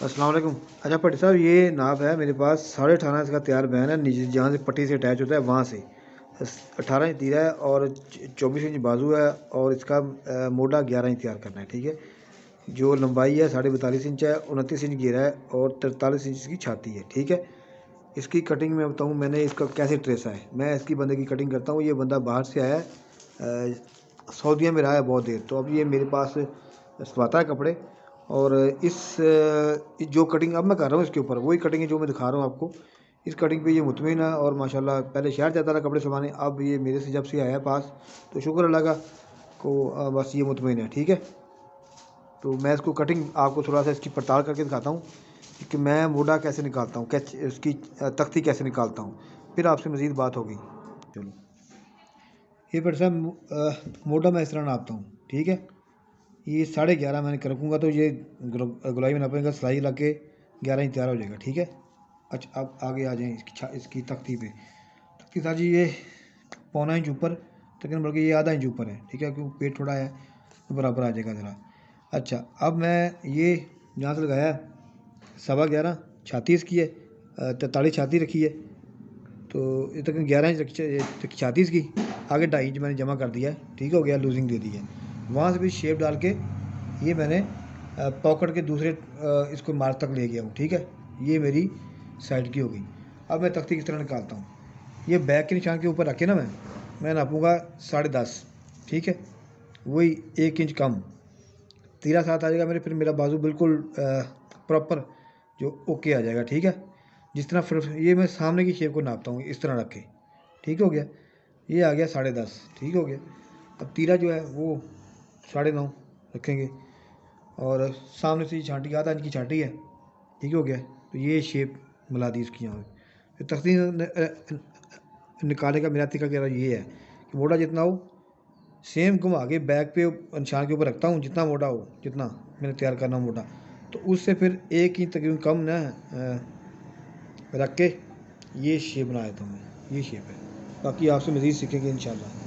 अस्सलाम वालेकुम। अच्छा भट्टी साहब, ये नाप है मेरे पास 18.5 इसका तैयार बयान है, नीचे जहाँ से पट्टी से अटैच होता है वहाँ से 18 इंच तीरा है और 24 इंच बाजू है और इसका मोटा 11 इंच तैयार करना है। ठीक है, जो लंबाई है 42.5 इंच है, 29 इंच घेरा है और 43 इंच इसकी छाती है। ठीक है, इसकी कटिंग मैं बताऊँ मैंने इसका कैसे ट्रेसा है। मैं इसकी बंदे की कटिंग करता हूँ। ये बंदा बाहर से आया है, सऊदीया में रहा है बहुत देर, तो अब ये मेरे पास सिलवाता है कपड़े। और जो कटिंग अब मैं कर रहा हूँ इसके ऊपर वही कटिंग है जो मैं दिखा रहा हूँ आपको। इस कटिंग पे ये मुतमिन है और माशाल्लाह पहले शहर जाता था कपड़े सिलवाने, अब ये मेरे से जब से आया है पास तो शुक्र अल्लाह का को बस ये मुतमिन है। ठीक है, तो मैं इसको कटिंग आपको थोड़ा सा इसकी पड़ताल करके दिखाता हूँ कि मैं मोटा कैसे निकालता हूँ, कैच इसकी तख्ती कैसे निकालता हूँ, फिर आपसे मज़ीद बात होगी। चलो, ये पर साहब मोटा मैं इस तरह नापता हूँ। ठीक है, ये 11.5 मैंने कर रखूँगा तो ये गुलाई में नापेंगे, सिलाई लग के 11 इंच तैयार हो जाएगा। ठीक है, अच्छा अब आगे आ जाएँ इसकी तख्ती पे। तख्ती साजी ये 1.25 इंच ऊपर, तकरीबन बल्कि ये आधा इंच ऊपर है। ठीक है, क्योंकि पेट थोड़ा है तो बराबर आ जाएगा ज़रा। अच्छा, अब मैं ये जहाँ से लगाया 11.25 छाती इसकी है, 43 छाती रखी है, तो ये तकरीबन 11 इंच छाती इसकी, आगे 2.5 इंच मैंने जमा कर दिया है। ठीक हो गया, लूजिंग दे दी है। वहाँ से भी शेप डाल के ये मैंने पॉकेट के दूसरे इसको मार्क तक ले गया हूँ। ठीक है, ये मेरी साइड की हो गई। अब मैं तख्ती किस तरह निकालता हूँ, ये बैक के निशान के ऊपर रखे ना मैं नापूँगा 10.5। ठीक है, वही 1 इंच कम तीरा साथ आ जाएगा मेरे, फिर मेरा बाजू बिल्कुल प्रॉपर जो ओके आ जाएगा। ठीक है, जिस तरह फिर ये मैं सामने की शेप को नापता हूँ इस तरह रख के। ठीक हो गया, ये आ गया 10.5। ठीक हो गया, अब तीरा जो है वो 9.5 रखेंगे और सामने से छांटी आधा इंच की छांटी है। ठीक हो गया, तो ये शेप मिला दी इसकी यहाँ पे। तो तख्ती निकालने का मेरा तरीका क्या ये है कि मोटा जितना हो सेम घुमा के बैक पे निशान के ऊपर रखता हूँ, जितना मोटा हो, जितना मैंने तैयार करना हो मोटा, तो उससे फिर 1 इंच तकरीबन कम ना रख के ये शेप बना देता हूँ मैं। ये शेप है, बाकी आपसे मज़ीद सीखेंगे इंशाल्लाह।